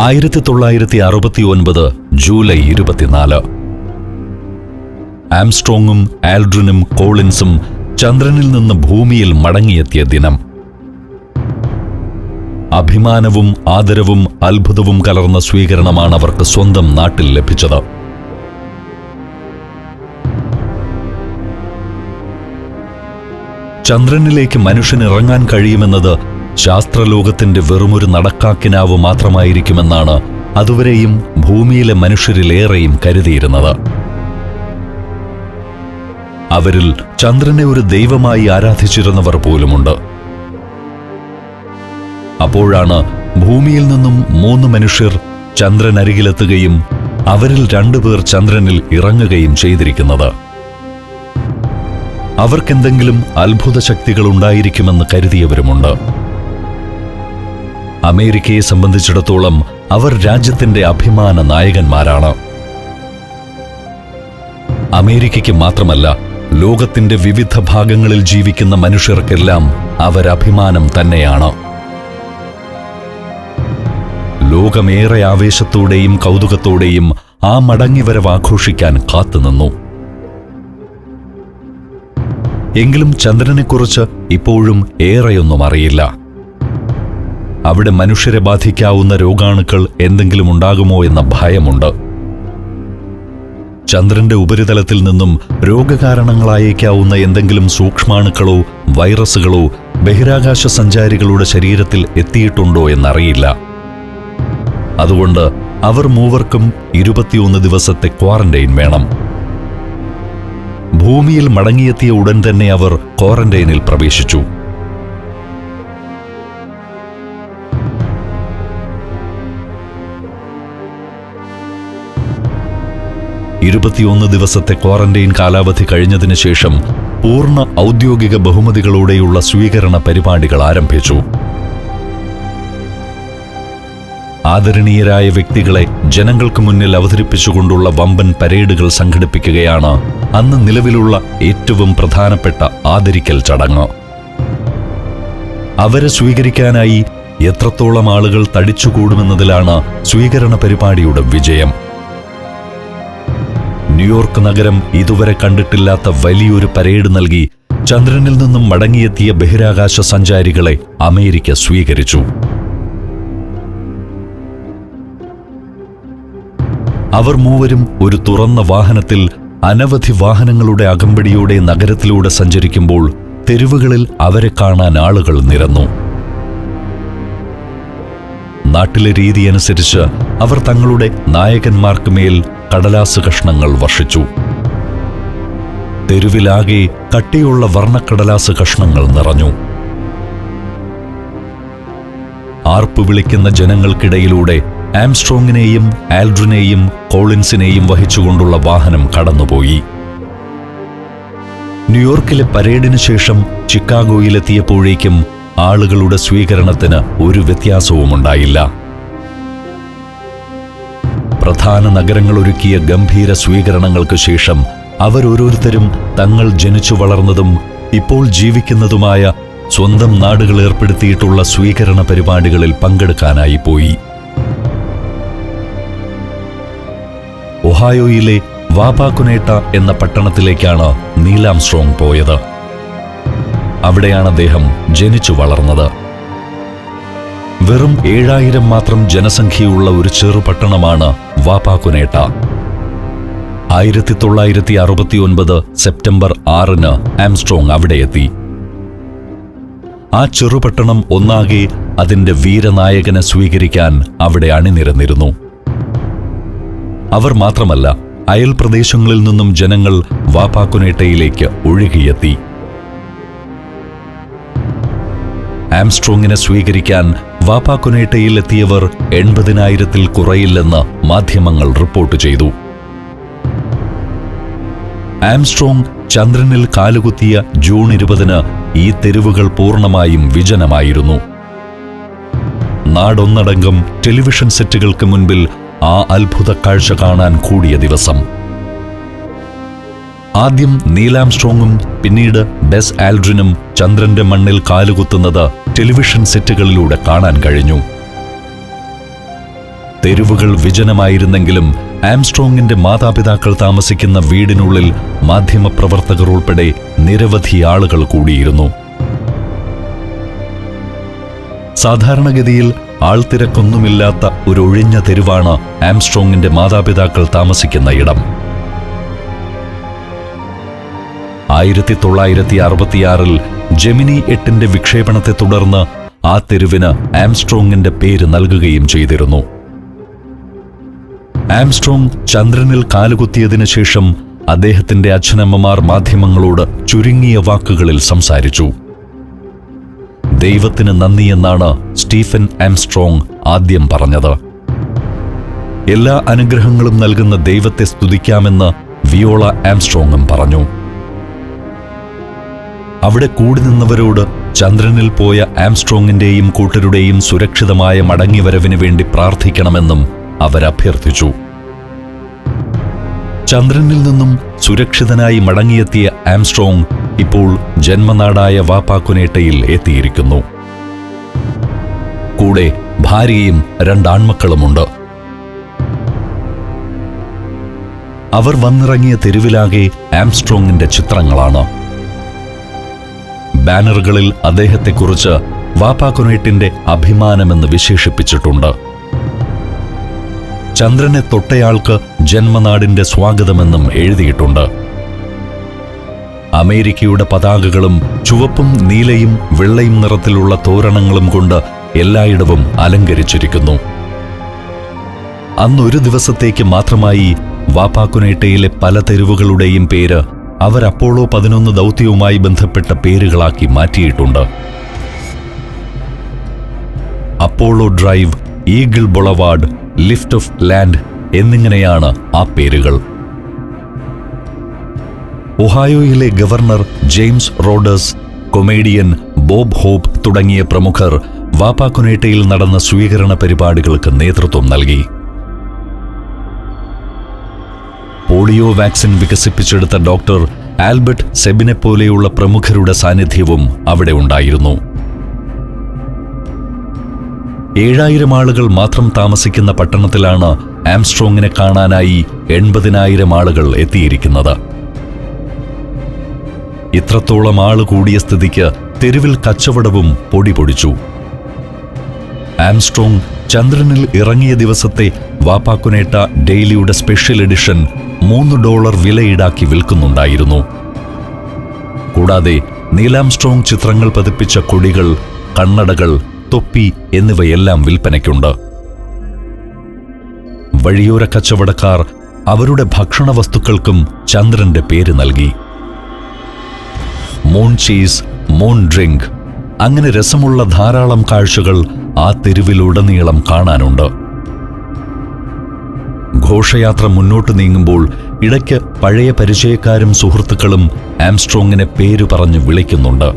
1969 July 24. ആംസ്ട്രോങ്ങും ആൽഡ്രിനും കോളിൻസും ചന്ദ്രനിൽ നിന്ന് ഭൂമിയിൽ മടങ്ങിയെത്തിയ ദിനം. അഭിമാനവും ആദരവും അത്ഭുതവും കലർന്ന സ്വീകരണമാണ് അവർക്ക് സ്വന്തം നാട്ടിൽ ലഭിച്ചത്. ചന്ദ്രനിലേക്ക് മനുഷ്യനിറങ്ങാൻ കഴിയുമെന്നത് ശാസ്ത്രലോകത്തിന്റെ വെറുമൊരു നടക്കാക്കിനാവ് മാത്രമായിരിക്കുമെന്നാണ് അതുവരെയും ഭൂമിയിലെ മനുഷ്യരിലേറെയും കരുതിയിരുന്നത്. അവരിൽ ചന്ദ്രനെ ഒരു ദൈവമായി ആരാധിച്ചിരുന്നവർ പോലുമുണ്ട്. അപ്പോഴാണ് ഭൂമിയിൽ നിന്നും 3 മനുഷ്യർ ചന്ദ്രനരികിലെത്തുകയും അവരിൽ 2 പേർ ചന്ദ്രനിൽ ഇറങ്ങുകയും ചെയ്തിരിക്കുന്നത്. അവർക്കെന്തെങ്കിലും അത്ഭുത ശക്തികൾ ഉണ്ടായിരിക്കുമെന്ന് കരുതിയവരുമുണ്ട്. അമേരിക്കയെ സംബന്ധിച്ചിടത്തോളം അവർ രാജ്യത്തിന്റെ അഭിമാന നായകന്മാരാണ്. അമേരിക്കയ്ക്ക് മാത്രമല്ല, ലോകത്തിന്റെ വിവിധ ഭാഗങ്ങളിൽ ജീവിക്കുന്ന മനുഷ്യർക്കെല്ലാം അവരഭിമാനം തന്നെയാണ്. ലോകമേറെ ആവേശത്തോടെയും കൗതുകത്തോടെയും ആ മടങ്ങിവരവ് ആഘോഷിക്കാൻ കാത്തുനിന്നു. എങ്കിലും ചന്ദ്രനെക്കുറിച്ച് ഇപ്പോഴും ഏറെയൊന്നും അറിയില്ല. അവിടെ മനുഷ്യരെ ബാധിക്കാവുന്ന രോഗാണുക്കൾ എന്തെങ്കിലും ഉണ്ടാകുമോ എന്ന ഭയമുണ്ട്. ചന്ദ്രന്റെ ഉപരിതലത്തിൽ നിന്നും രോഗകാരണങ്ങളായേക്കാവുന്ന എന്തെങ്കിലും സൂക്ഷ്മാണുക്കളോ വൈറസുകളോ ബഹിരാകാശ സഞ്ചാരികളുടെ ശരീരത്തിൽ എത്തിയിട്ടുണ്ടോ എന്നറിയില്ല. അതുകൊണ്ട് അവർ മൂവർക്കും 21 ദിവസത്തെ ക്വാറന്റൈൻ വേണം. ഭൂമിയിൽ മടങ്ങിയെത്തിയ ഉടൻ തന്നെ അവർ ക്വാറന്റൈനിൽ പ്രവേശിച്ചു. ദിവസത്തെ ക്വാറന്റൈൻ കാലാവധി കഴിഞ്ഞതിന് ശേഷം പൂർണ്ണ ഔദ്യോഗിക ബഹുമതികളോടെയുള്ള സ്വീകരണ പരിപാടികൾ ആരംഭിച്ചു. ആദരണീയരായ വ്യക്തികളെ ജനങ്ങൾക്ക് മുന്നിൽ അവതരിപ്പിച്ചുകൊണ്ടുള്ള വമ്പൻ പരേഡുകൾ സംഘടിപ്പിക്കുകയാണ് അന്ന് നിലവിലുള്ള ഏറ്റവും പ്രധാനപ്പെട്ട ആദരിക്കൽ ചടങ്ങ്. അവരെ സ്വീകരിക്കാനായി എത്രത്തോളം ആളുകൾ തടിച്ചുകൂടുമെന്നതിലാണ് സ്വീകരണ പരിപാടിയുടെ വിജയം. ന്യൂയോർക്ക് നഗരം ഇതുവരെ കണ്ടിട്ടില്ലാത്ത വലിയൊരു പരേഡ് നൽകി ചന്ദ്രനിൽ നിന്നും മടങ്ങിയെത്തിയ ബഹിരാകാശ സഞ്ചാരികളെ അമേരിക്ക സ്വീകരിച്ചു. അവർ മൂവരും ഒരു തുറന്ന വാഹനത്തിൽ അനവധി വാഹനങ്ങളുടെ അകമ്പടിയോടെ നഗരത്തിലൂടെ സഞ്ചരിക്കുമ്പോൾ തെരുവുകളിൽ അവരെ കാണാൻ ആളുകൾ നിരന്നു. നാട്ടിലെ രീതിയനുസരിച്ച് അവർ തങ്ങളുടെ നായകന്മാർക്ക് മേൽ കടലാസ് കഷ്ണങ്ങൾ വർഷിച്ചു. തെരുവിലാകെ കട്ടിയുള്ള വർണ്ണക്കടലാസ് കഷ്ണങ്ങൾ നിറഞ്ഞു. ആർപ്പ് വിളിക്കുന്ന ജനങ്ങൾക്കിടയിലൂടെ ആംസ്ട്രോങ്ങിനെയും ആൽഡ്രിനെയും കോളിൻസിനെയും വഹിച്ചുകൊണ്ടുള്ള വാഹനം കടന്നുപോയി. ന്യൂയോർക്കിലെ പരേഡിന് ശേഷം ചിക്കാഗോയിലെത്തിയപ്പോഴേക്കും ആളുകളുടെ സ്വീകരണത്തിന് ഒരു വ്യത്യാസവുമുണ്ടായില്ല. പ്രധാന നഗരങ്ങൾ ഒരുക്കിയ ഗംഭീര സ്വീകരണങ്ങൾക്ക് ശേഷം അവരോരോരുത്തരും തങ്ങൾ ജനിച്ചു വളർന്നതും ഇപ്പോൾ ജീവിക്കുന്നതുമായ സ്വന്തം നാടുകൾ ഏർപ്പെടുത്തിയിട്ടുള്ള സ്വീകരണ പരിപാടികളിൽ പങ്കെടുക്കാനായി പോയി. ഒഹായോയിലെ വാപാക്കുനേട്ട എന്ന പട്ടണത്തിലേക്കാണ് നീൽ ആംസ്ട്രോങ് പോയത്. അവിടെയാണ് അദ്ദേഹം ജനിച്ചു വളർന്നത്. വെറും 7000 മാത്രം ജനസംഖ്യയുള്ള ഒരു ചെറുപട്ടണമാണ് വാപാക്കുനേട്ട. 1969 സെപ്റ്റംബർ 6 ആംസ്ട്രോങ് അവിടെയെത്തി. ആ ചെറുപട്ടണം ഒന്നാകെ അതിന്റെ വീരനായകനെ സ്വീകരിക്കാൻ അവിടെ അണിനിരന്നിരുന്നു. അവർ മാത്രമല്ല, അയൽ പ്രദേശങ്ങളിൽ നിന്നും ജനങ്ങൾ വാപാക്കുനേട്ടയിലേക്ക് ഒഴുകിയെത്തി. ആംസ്ട്രോങ്ങിനെ സ്വീകരിക്കാൻ വാപാക്കുനേട്ടയിൽ എത്തിയവർ 80,000-ൽ കുറയില്ലെന്ന് മാധ്യമങ്ങൾ റിപ്പോർട്ട് ചെയ്തു. ആംസ്ട്രോങ് ചന്ദ്രനിൽ കാലുകുത്തിയ ജൂൺ 20 ഈ തെരുവുകൾ പൂർണ്ണമായും വിജനമായിരുന്നു. നാടൊന്നടങ്കം ടെലിവിഷൻ സെറ്റുകൾക്ക് മുൻപിൽ ആ അത്ഭുത കാഴ്ച കാണാൻ കൂടിയ ദിവസം. ആദ്യം നീൽ ആംസ്ട്രോങ്ങും പിന്നീട് ബസ് ആൽഡ്രിനും ചന്ദ്രന്റെ മണ്ണിൽ കാലുകുത്തുന്നത് ടെലിവിഷൻ സെറ്റുകളിലൂടെ കാണാൻ കഴിഞ്ഞു. തെരുവുകൾ വിജനമായിരുന്നെങ്കിലും ആംസ്ട്രോങ്ങിന്റെ മാതാപിതാക്കൾ താമസിക്കുന്ന വീടിനുള്ളിൽ മാധ്യമപ്രവർത്തകർ ഉൾപ്പെടെ നിരവധി ആളുകൾ കൂടിയിരുന്നു. സാധാരണഗതിയിൽ ആൾത്തിരക്കൊന്നുമില്ലാത്ത ഒരു ഒഴിഞ്ഞ തെരുവാണ് ആംസ്ട്രോങ്ങിന്റെ മാതാപിതാക്കൾ താമസിക്കുന്ന ഇടം. 1966 ജെമിനി 8 വിക്ഷേപണത്തെ തുടർന്ന് ആ തെരുവിന് ആംസ്ട്രോങ്ങിന്റെ പേര് നൽകുകയും ചെയ്തിരുന്നു. ആംസ്ട്രോങ് ചന്ദ്രനിൽ കാലുകുത്തിയതിനു ശേഷം അദ്ദേഹത്തിന്റെ അച്ഛനമ്മമാർ മാധ്യമങ്ങളോട് ചുരുങ്ങിയ വാക്കുകളിൽ സംസാരിച്ചു. ദൈവത്തിന് നന്ദിയെന്നാണ് സ്റ്റീഫൻ ആംസ്ട്രോങ് ആദ്യം പറഞ്ഞത്. എല്ലാ അനുഗ്രഹങ്ങളും നൽകുന്ന ദൈവത്തെ സ്തുതിക്കാമെന്ന് വിയോള ആംസ്ട്രോങ്ങും പറഞ്ഞു. അവിടെ കൂടി നിന്നവരോട് ചന്ദ്രനിൽ പോയ ആംസ്ട്രോങ്ങിന്റെയും കൂട്ടരുടെയും സുരക്ഷിതമായ മടങ്ങിവരവിന് വേണ്ടി പ്രാർത്ഥിക്കണമെന്നും അവരഭ്യർത്ഥിച്ചു. ചന്ദ്രനിൽ നിന്നും സുരക്ഷിതനായി മടങ്ങിയെത്തിയ ആംസ്ട്രോങ് ഇപ്പോൾ ജന്മനാടായ വാപ്പാക്കുനേട്ടയിൽ എത്തിയിരിക്കുന്നു. കൂടെ ഭാര്യയും 2 ആൺമക്കളുമുണ്ട്. അവർ വന്നിറങ്ങിയ തെരുവിലാകെ ആംസ്ട്രോങ്ങിന്റെ ചിത്രങ്ങളാണ്. ബാനറുകളിൽ അദ്ദേഹത്തെക്കുറിച്ച് വാപ്പാക്കുനേട്ടിന്റെ അഭിമാനമെന്ന് വിശേഷിപ്പിച്ചിട്ടുണ്ട്. ചന്ദ്രനെ തൊട്ടയാൾക്ക് ജന്മനാടിന്റെ സ്വാഗതമെന്നും എഴുതിയിട്ടുണ്ട്. അമേരിക്കയുടെ പതാകകളും ചുവപ്പും നീലയും വെള്ളയും നിറത്തിലുള്ള തോരണങ്ങളും കൊണ്ട് എല്ലായിടവും അലങ്കരിച്ചിരിക്കുന്നു. അന്നൊരു ദിവസത്തേക്ക് മാത്രമായി വാപ്പാക്കുനേട്ടയിലെ പല തെരുവുകളുടെയും പേര് അവർ അപ്പോളോ 11 ദൗത്യവുമായി ബന്ധപ്പെട്ട പേരുകളാക്കി മാറ്റിയിട്ടുണ്ട്. Apollo drive, eagle boulevard, lift off land എന്നിങ്ങനെയാണ് ആ പേരുകൾ. ഒഹായോയിലെ governor James Rhodes, comedian Bob Hope തുടങ്ങിയ പ്രമുഖർ വാപ്പാക്കുനേട്ടയിൽ നടന്ന സ്വീകരണ പരിപാടികൾക്ക് നേതൃത്വം നൽകി. പോളിയോ വാക്സിൻ വികസിപ്പിച്ചെടുത്ത ഡോക്ടർ ആൽബർട്ട് സെബിനെ പോലെയുള്ള പ്രമുഖരുടെ സാന്നിധ്യവും അവിടെ ഉണ്ടായിരുന്നു. 7000 ആളുകൾ മാത്രം താമസിക്കുന്ന പട്ടണത്തിലാണ് ആംസ്ട്രോങ്ങിനെ കാണാനായി 80,000 ആളുകൾ എത്തിയിരിക്കുന്നത്. ഇത്രത്തോളം ആള് കൂടിയ സ്ഥിതിക്ക് തെരുവിൽ കച്ചവടവും പൊടിപൊടിച്ചു. ആംസ്ട്രോങ് ചന്ദ്രനിൽ ഇറങ്ങിയ ദിവസത്തെ വാപ്പാക്കുനേട്ട ഡെയിലിയുടെ സ്പെഷ്യൽ എഡിഷൻ $3 വില ഈടാക്കി വിൽക്കുന്നുണ്ടായിരുന്നു. കൂടാതെ നീലാംസ്ട്രോങ് ചിത്രങ്ങൾ പതിപ്പിച്ച കൊടികൾ, കണ്ണടകൾ, തൊപ്പി എന്നിവയെല്ലാം വിൽപ്പനയ്ക്കുണ്ട്. വഴിയോര കച്ചവടക്കാർ അവരുടെ ഭക്ഷണ വസ്തുക്കൾക്കും ചന്ദ്രന്റെ പേര് നൽകി. മൂൺ ചീസ്, മൂൺ ഡ്രിങ്ക്, അങ്ങനെ രസമുള്ള ധാരാളം കാഴ്ചകൾ ആ തെരുവിലുടനീളം കാണാനുണ്ട്. ഘോഷയാത്ര മുന്നോട്ട് നീങ്ങുമ്പോൾ ഇടയ്ക്ക് പഴയ പരിചയക്കാരും സുഹൃത്തുക്കളും ആംസ്ട്രോങ്ങിനെ പേരു പറഞ്ഞ് വിളിക്കുന്നുണ്ട്.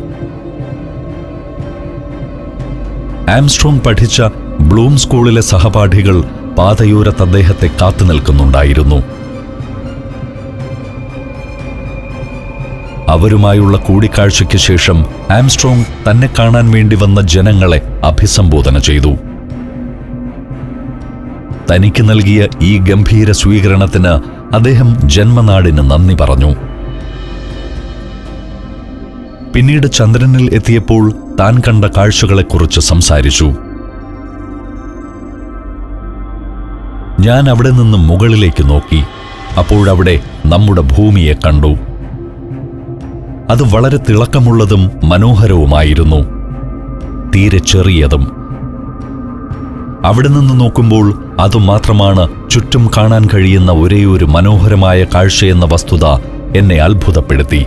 ആംസ്ട്രോങ് പഠിച്ച ബ്ലൂം സ്കൂളിലെ സഹപാഠികൾ പാതയോരത്ത് അദ്ദേഹത്തെ കാത്തുനിൽക്കുന്നുണ്ടായിരുന്നു. അവരുമായുള്ള കൂടിക്കാഴ്ചയ്ക്ക് ശേഷം ആംസ്ട്രോങ് തന്നെ കാണാൻ വേണ്ടി വന്ന ജനങ്ങളെ അഭിസംബോധന ചെയ്തു. തനിക്ക് നൽകിയ ഈ ഗംഭീര സ്വീകരണത്തിന് അദ്ദേഹം ജന്മനാടിന് നന്ദി പറഞ്ഞു. പിന്നീട് ചന്ദ്രനിൽ എത്തിയപ്പോൾ താൻ കണ്ട കാഴ്ചകളെക്കുറിച്ച് സംസാരിച്ചു. ഞാൻ അവിടെ നിന്നും മുകളിലേക്ക് നോക്കി. അപ്പോഴവിടെ നമ്മുടെ ഭൂമിയെ കണ്ടു. അത് വളരെ തിളക്കമുള്ളതും മനോഹരവുമായിരുന്നു, തീരെ ചെറിയതും. അവിടെ നിന്ന് നോക്കുമ്പോൾ അതുമാത്രമാണ് ചുറ്റും കാണാൻ കഴിയുന്ന ഒരേയൊരു മനോഹരമായ കാഴ്ചയെന്ന വസ്തുത എന്നെ അത്ഭുതപ്പെടുത്തി.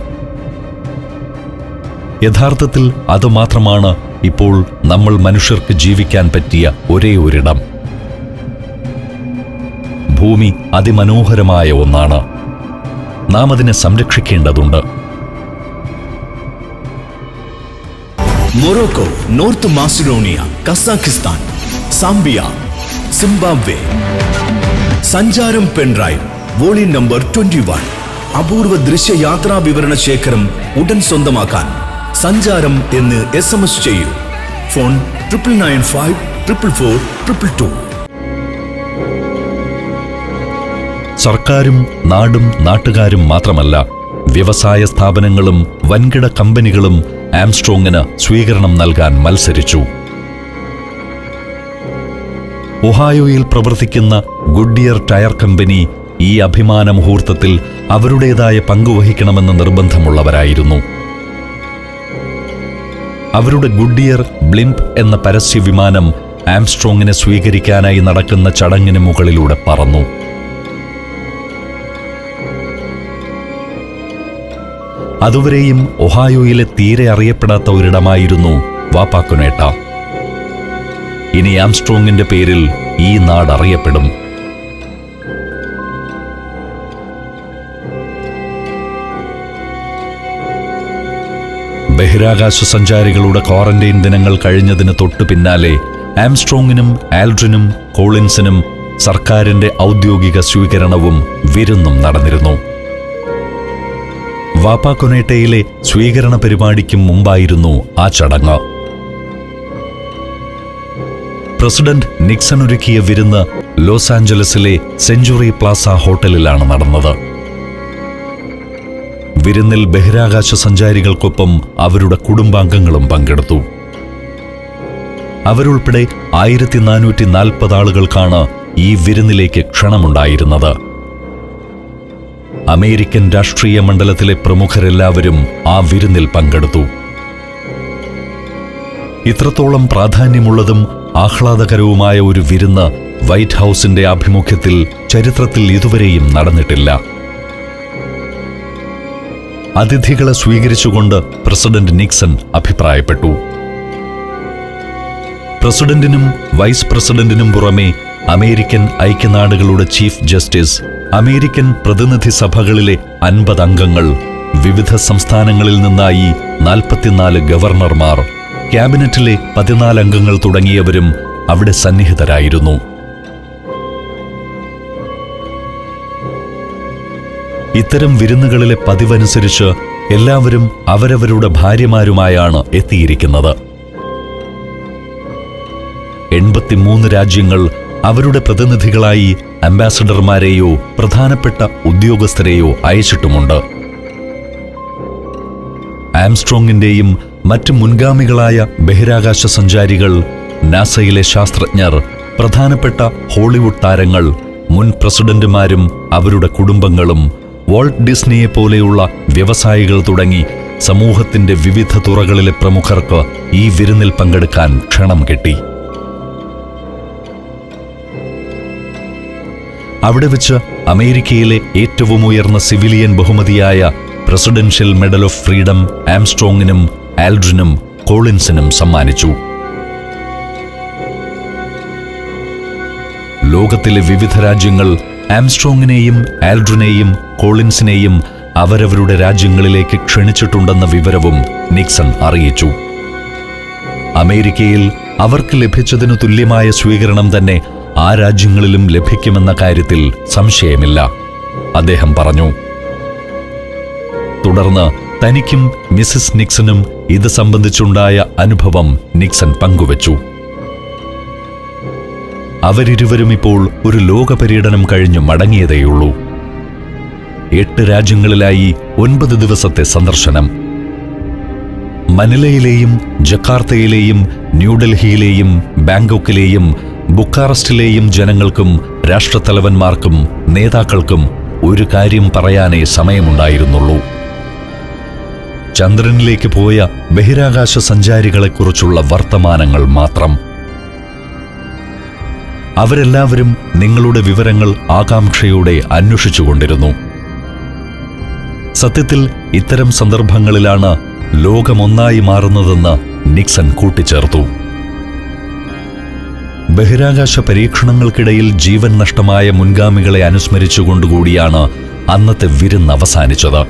യഥാർത്ഥത്തിൽ അതുമാത്രമാണ് ഇപ്പോൾ നമ്മൾ മനുഷ്യർക്ക് ജീവിക്കാൻ പറ്റിയ ഒരേ ഒരിടം. ഭൂമി അതിമനോഹരമായ ഒന്നാണ്. നാം അതിനെ സംരക്ഷിക്കേണ്ടതുണ്ട്. Morocco, North Macedonia, Kazakhstan, Zambia, Zimbabwe. സഞ്ചാരം പെൻഡ്രൈവ് വോളിയം നമ്പർ 21. അപൂർവ ദൃശ്യയാത്രാ വിവരണ ശേഖരം ഉടൻ സ്വന്തമാക്കാൻ സഞ്ചാരം എന്ന് SMS ചെയ്യൂ. ഫോൺ 9995 444 222. സർക്കാരും നാടും നാട്ടുകാരും മാത്രമല്ല, വ്യവസായ സ്ഥാപനങ്ങളും വൻകിട കമ്പനികളും ആംസ്ട്രോങ്ങിന് സ്വീകരണം നൽകാൻ മത്സരിച്ചു. ഒഹായോയിൽ പ്രവർത്തിക്കുന്ന ഗുഡ്ഇയർ ടയർ കമ്പനി ഈ അഭിമാന മുഹൂർത്തത്തിൽ അവരുടേതായ പങ്കുവഹിക്കണമെന്ന് നിർബന്ധമുള്ളവരായിരുന്നു. അവരുടെ ഗുഡ്ഇയർ ബ്ലിംപ് എന്ന പരസ്യ വിമാനം ആംസ്ട്രോങ്ങിനെ സ്വീകരിക്കാനായി നടക്കുന്ന ചടങ്ങിന് മുകളിലൂടെ പറന്നു. അതുവരെയും ഒഹായോയിലെ തീരെ അറിയപ്പെടാത്ത ഒരിടമായിരുന്നു വാപ്പാക്കുനേട്ട. ഇനി ആംസ്ട്രോങ്ങിന്റെ പേരിൽ ഈ നാട് അറിയപ്പെടും. ബഹിരാകാശ സഞ്ചാരികളുടെ ക്വാറന്റൈൻ ദിനങ്ങൾ കഴിഞ്ഞതിന് തൊട്ടു പിന്നാലെ ആംസ്ട്രോങ്ങിനും ആൽഡ്രിനും കോളിൻസിനും സർക്കാരിന്റെ ഔദ്യോഗിക സ്വീകരണവും വിരുന്നും നടന്നിരുന്നു. വാപ്പാക്കുനേട്ടയിലെ സ്വീകരണ പരിപാടിക്കും മുമ്പായിരുന്നു ആ ചടങ്ങ്. പ്രസിഡന്റ് നിക്സൺ ഒരുക്കിയ വിരുന്ന് ലോസ് ആഞ്ചലസിലെ സെഞ്ചുറി പ്ലാസ ഹോട്ടലിലാണ് നടന്നത്. വിരുന്നിൽ ബഹിരാകാശ സഞ്ചാരികൾക്കൊപ്പം അവരുടെ കുടുംബാംഗങ്ങളും പങ്കെടുത്തു. അവരുൾപ്പെടെ 1440 ആളുകൾക്കാണ് ഈ വിരുന്നിലേക്ക് ക്ഷണമുണ്ടായിരുന്നത്. അമേരിക്കൻ രാഷ്ട്രീയ മണ്ഡലത്തിലെ പ്രമുഖരെല്ലാവരും ആ വിരുന്നിൽ പങ്കെടുത്തു. ഇത്രത്തോളം പ്രാധാന്യമുള്ളതും ആഹ്ലാദകരവുമായ ഒരു വിരുന്ന് വൈറ്റ് ഹൗസിന്റെ ആഭിമുഖ്യത്തിൽ ചരിത്രത്തിൽ ഇതുവരെയും നടന്നിട്ടില്ല. അതിഥികളെ സ്വീകരിച്ചുകൊണ്ട് പ്രസിഡന്റ് നിക്സൺ അഭിപ്രായപ്പെട്ടു. പ്രസിഡന്റിനും വൈസ് പ്രസിഡന്റിനും പുറമെ അമേരിക്കൻ ഐക്യനാടുകളുടെ ചീഫ് ജസ്റ്റിസ്, അമേരിക്കൻ പ്രതിനിധി സഭകളിലെ 50 അംഗങ്ങൾ, വിവിധ സംസ്ഥാനങ്ങളിൽ നിന്നായി 44 ഗവർണർമാർ, ക്യാബിനറ്റിലെ 14 അംഗങ്ങൾ തുടങ്ങിയവരും അവിടെ സന്നിഹിതരായിരുന്നു. ഇത്തരം വിരുന്നുകളിലെ പതിവനുസരിച്ച് എല്ലാവരും അവരവരുടെ ഭാര്യമാരുമായാണ് എത്തിയിരിക്കുന്നത്. 83 രാജ്യങ്ങൾ അവരുടെ പ്രതിനിധികളായി അംബാസഡർമാരെയോ പ്രധാനപ്പെട്ട ഉദ്യോഗസ്ഥരെയോ അയച്ചിട്ടുമുണ്ട്. ആംസ്ട്രോങ്ങിന്റെയും മറ്റ് മുൻഗാമികളായ ബഹിരാകാശ സഞ്ചാരികൾ, നാസയിലെ ശാസ്ത്രജ്ഞർ, പ്രധാനപ്പെട്ട ഹോളിവുഡ് താരങ്ങൾ, മുൻ പ്രസിഡന്റുമാരും അവരുടെ കുടുംബങ്ങളും, വാൾട്ട് ഡിസ്നിയെ പോലെയുള്ള വ്യവസായികൾ തുടങ്ങി സമൂഹത്തിന്റെ വിവിധ തുറകളിലെ പ്രമുഖർക്ക് ഈ വിരുന്നിൽ പങ്കെടുക്കാൻ ക്ഷണം കിട്ടി. അവിടെ വെച്ച് അമേരിക്കയിലെ ഏറ്റവും ഉയർന്ന സിവിലിയൻ ബഹുമതിയായ പ്രസിഡൻഷ്യൽ മെഡൽ ഓഫ് ഫ്രീഡം ആംസ്ട്രോങ്ങിനും ആൽഡ്രിനും കോളിൻസിനും സമ്മാനിച്ചു. ലോകത്തിലെ വിവിധ രാജ്യങ്ങൾ ആംസ്ട്രോങ്ങിനെയും ആൽഡ്രിനെയും കോളിൻസിനെയും അവരവരുടെ രാജ്യങ്ങളിലേക്ക് ക്ഷണിച്ചിട്ടുണ്ടെന്ന വിവരവും നിക്സൺ അറിയിച്ചു. അമേരിക്കയിൽ അവർക്ക് ലഭിച്ചതിനു തുല്യമായ സ്വീകരണം തന്നെ ആ രാജ്യങ്ങളിലും ലഭിക്കുമെന്ന കാര്യത്തിൽ സംശയമില്ല, അദ്ദേഹം പറഞ്ഞു. തുടർന്ന് തനിക്കും മിസസ് നിക്സണും ഇത് സംബന്ധിച്ചുണ്ടായ അനുഭവം നിക്സൺ പങ്കുവച്ചു. അവരിരുവരും ഇപ്പോൾ ഒരു ലോക പര്യടനം കഴിഞ്ഞു മടങ്ങിയതേയുള്ളൂ. 8 രാജ്യങ്ങളിലായി 9 ദിവസത്തെ സന്ദർശനം. മനിലയിലെയും ജക്കാർത്തയിലെയും ന്യൂഡൽഹിയിലെയും ബാങ്കോക്കിലെയും ബുക്കാറസ്റ്റിലെയും ജനങ്ങൾക്കും രാഷ്ട്രത്തലവന്മാർക്കും നേതാക്കൾക്കും ഒരു കാര്യം പറയാനേ സമയമുണ്ടായിരുന്നുള്ളൂ. ചന്ദ്രനിലേക്ക് പോയ ബഹിരാകാശ സഞ്ചാരികളെക്കുറിച്ചുള്ള വർത്തമാനങ്ങൾ മാത്രം. അവരെല്ലാവരും നിങ്ങളുടെ വിവരങ്ങൾ ആകാംക്ഷയോടെ അന്വേഷിച്ചുകൊണ്ടിരുന്നു. സത്യത്തിൽ ഇത്തരം സന്ദർഭങ്ങളിലാണ് ലോകമൊന്നായി മാറുന്നതെന്ന് നിക്സൺ കൂട്ടിച്ചേർത്തു. ബഹിരാകാശ പരീക്ഷണങ്ങൾക്കിടയിൽ ജീവൻ നഷ്ടമായ മുൻഗാമികളെ അനുസ്മരിച്ചുകൊണ്ടുകൂടിയാണ് അന്നത്തെ വിരുന്ന് അവസാനിച്ചത്.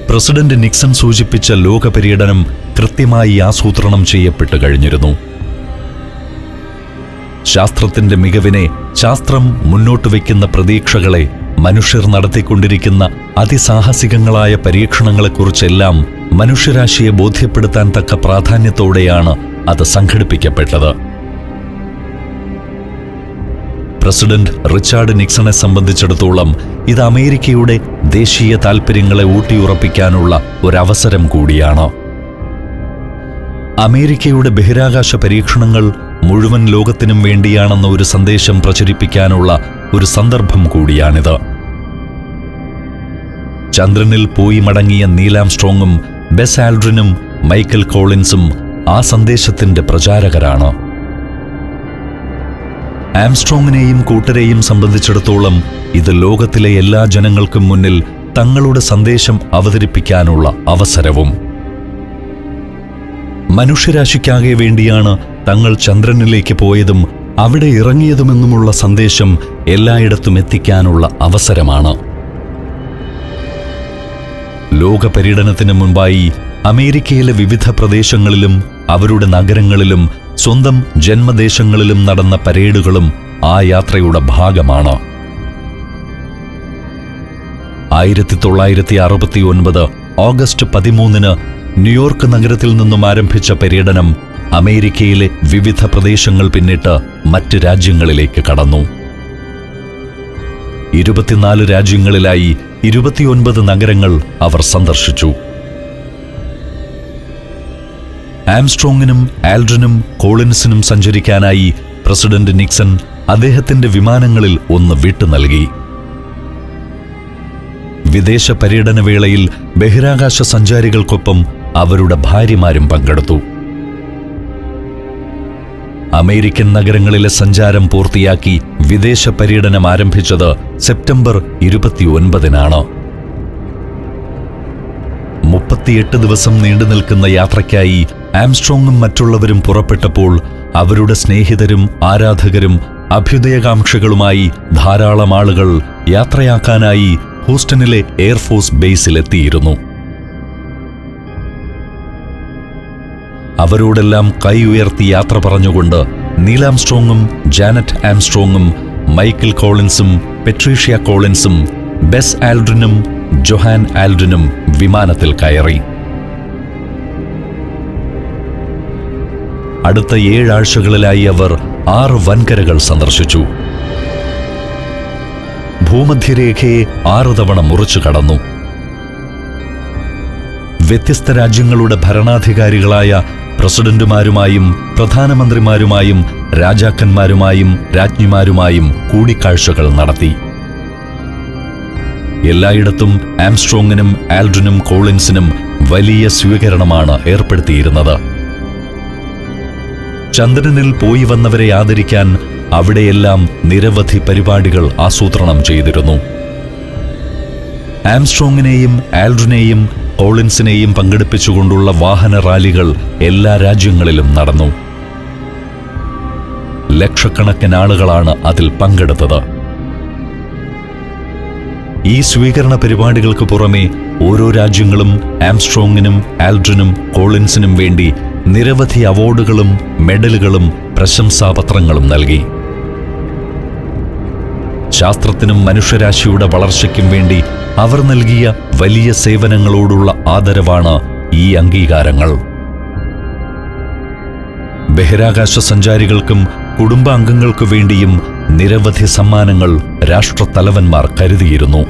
പ്രസിഡന്റ് നിക്സൺ സൂചിപ്പിച്ച ലോക പര്യടനം കൃത്യമായി ആസൂത്രണം ചെയ്യപ്പെട്ടു കഴിഞ്ഞിരുന്നു. ശാസ്ത്രത്തിന്റെ മികവിനെ, ശാസ്ത്രം മുന്നോട്ട് വയ്ക്കുന്ന പ്രതീക്ഷകളെ, മനുഷ്യർ നടത്തിക്കൊണ്ടിരിക്കുന്ന അതിസാഹസികങ്ങളായ പരീക്ഷണങ്ങളെക്കുറിച്ചെല്ലാം മനുഷ്യരാശിയെ ബോധ്യപ്പെടുത്താൻ തക്ക പ്രാധാന്യത്തോടെയാണ് അത് സംഘടിപ്പിക്കപ്പെട്ടത്. പ്രസിഡന്റ് റിച്ചാർഡ് നിക്സണെ സംബന്ധിച്ചിടത്തോളം ഇത് അമേരിക്കയുടെ ദേശീയ താൽപ്പര്യങ്ങളെ ഊട്ടിയുറപ്പിക്കാനുള്ള ഒരവസരം കൂടിയാണ്. അമേരിക്കയുടെ ബഹിരാകാശ പരീക്ഷണങ്ങൾ മുഴുവൻ ലോകത്തിനും വേണ്ടിയാണെന്ന ഒരു സന്ദേശം പ്രചരിപ്പിക്കാനുള്ള ഒരു സന്ദർഭം കൂടിയാണിത്. ചന്ദ്രനിൽ പോയി മടങ്ങിയ നീൽ ആംസ്ട്രോങ്ങും ബസ് ആൽഡ്രിനും മൈക്കൽ കോളിൻസും ആ സന്ദേശത്തിന്റെ പ്രചാരകരാണ്. ആംസ്ട്രോങ്ങിനെയും കൂട്ടരെയും സംബന്ധിച്ചിടത്തോളം ഇത് ലോകത്തിലെ എല്ലാ ജനങ്ങൾക്കും മുന്നിൽ തങ്ങളുടെ സന്ദേശം അവതരിപ്പിക്കാനുള്ള അവസരവും. മനുഷ്യരാശിക്കാകെ വേണ്ടിയാണ് തങ്ങൾ ചന്ദ്രനിലേക്ക് പോയതും അവിടെ ഇറങ്ങിയതുമെന്നുമുള്ള സന്ദേശം എല്ലായിടത്തും എത്തിക്കാനുള്ള അവസരമാണ്. ലോക പര്യടനത്തിന് മുൻപായി അമേരിക്കയിലെ വിവിധ പ്രദേശങ്ങളിലും അവരുടെ നഗരങ്ങളിലും സ്വന്തം ജന്മദേശങ്ങളിലും നടന്ന പരേഡുകളും ആ യാത്രയുടെ ഭാഗമാണ്. 1969 ഓഗസ്റ്റ് 13 ന്യൂയോർക്ക് നഗരത്തിൽ നിന്നും ആരംഭിച്ച പര്യടനം അമേരിക്കയിലെ വിവിധ പ്രദേശങ്ങൾ പിന്നിട്ട് മറ്റ് രാജ്യങ്ങളിലേക്ക് കടന്നു. 24 രാജ്യങ്ങളിലായി 29 നഗരങ്ങൾ അവർ സന്ദർശിച്ചു. ആംസ്ട്രോങ്ങിനും ആൽഡ്രിനും കോളിൻസിനും സഞ്ചരിക്കാനായി പ്രസിഡന്റ് നിക്സൺ അദ്ദേഹത്തിന്റെ വിമാനങ്ങളിൽ ഒന്ന് വിട്ടു നൽകി. വിദേശ പര്യടനവേളയിൽ ബഹിരാകാശ സഞ്ചാരികൾക്കൊപ്പം അവരുടെ ഭാര്യമാരും പങ്കെടുത്തു. അമേരിക്കൻ നഗരങ്ങളിലെ സഞ്ചാരം പൂർത്തിയാക്കി വിദേശ പര്യടനം ആരംഭിച്ചത് സെപ്റ്റംബർ 29-നാണ്. 38 ദിവസം നീണ്ടുനിൽക്കുന്ന യാത്രയ്ക്കായി ആംസ്ട്രോങ്ങും മറ്റുള്ളവരും പുറപ്പെട്ടപ്പോൾ അവരുടെ സ്നേഹിതരും ആരാധകരും അഭ്യുദയകാംക്ഷികളുമായി ധാരാളം ആളുകൾ യാത്രയാക്കാനായി ഹൂസ്റ്റണിലെ എയർഫോഴ്സ് ബേസിലെത്തിയിരുന്നു. അവരോടെല്ലാം കൈ ഉയർത്തി യാത്ര പറഞ്ഞുകൊണ്ട് നീൽ ആംസ്ട്രോങ്ങും ജാനറ്റ് ആംസ്ട്രോങ്ങും മൈക്കൽ കോളിൻസും പെട്രീഷ്യ കോളിൻസും ബസ് ആൽഡ്രിനും ജൊഹാൻ ആൽഡ്രിനും വിമാനത്തിൽ കയറി. അടുത്ത 7 ആഴ്ചകളിലായി അവർ 6 വൻകരകൾ സന്ദർശിച്ചു. ഭൂമധ്യരേഖയെ 6 തവണ മുറിച്ചു കടന്നു. വ്യത്യസ്ത രാജ്യങ്ങളുടെ ഭരണാധികാരികളായ പ്രസിഡന്റുമാരുമായും പ്രധാനമന്ത്രിമാരുമായും രാജാക്കന്മാരുമായും രാജ്ഞിമാരുമായും കൂടിക്കാഴ്ചകൾ നടത്തി. എല്ലായിടത്തും ആംസ്ട്രോങ്ങിനും ആൽഡ്രിനും കോളിൻസിനും വലിയ സ്വീകരണമാണ് ഏർപ്പെടുത്തിയിരുന്നത്. ചന്ദ്രനിൽ പോയി വന്നവരെ ആദരിക്കാൻ അവിടെയെല്ലാം നിരവധി പരിപാടികൾ ആസൂത്രണം ചെയ്തിരുന്നു. ആംസ്ട്രോങ്ങിനെയും ആൽഡ്രിനെയും കോളിൻസിനെയും പങ്കെടുപ്പിച്ചുകൊണ്ടുള്ള വാഹന റാലികൾ എല്ലാ രാജ്യങ്ങളിലും നടന്നു. ലക്ഷക്കണക്കിന് ആളുകളാണ് അതിൽ പങ്കെടുത്തത്. ഈ സ്വീകരണ പരിപാടികൾക്ക് പുറമെ ഓരോ രാജ്യങ്ങളും ആംസ്ട്രോങ്ങിനും ആൽഡ്രിനും കോളിൻസിനും വേണ്ടി നിരവധി അവാർഡുകളും മെഡലുകളും പ്രശംസാപത്രങ്ങളും നൽകി. ശാസ്ത്രത്തിനും മനുഷ്യരാശിയുടെ വളർച്ചയ്ക്കും വേണ്ടി അവർ നൽകിയ വലിയ സേവനങ്ങളോടുള്ള ആദരവാണ് ഈ അംഗീകാരങ്ങൾ. ബഹിരാകാശ സഞ്ചാരികൾക്കും കുടുംബാംഗങ്ങൾക്കു വേണ്ടിയും നിരവധി സമ്മാനങ്ങൾ രാഷ്ട്രത്തലവന്മാർ കരുതിയിരുന്നു.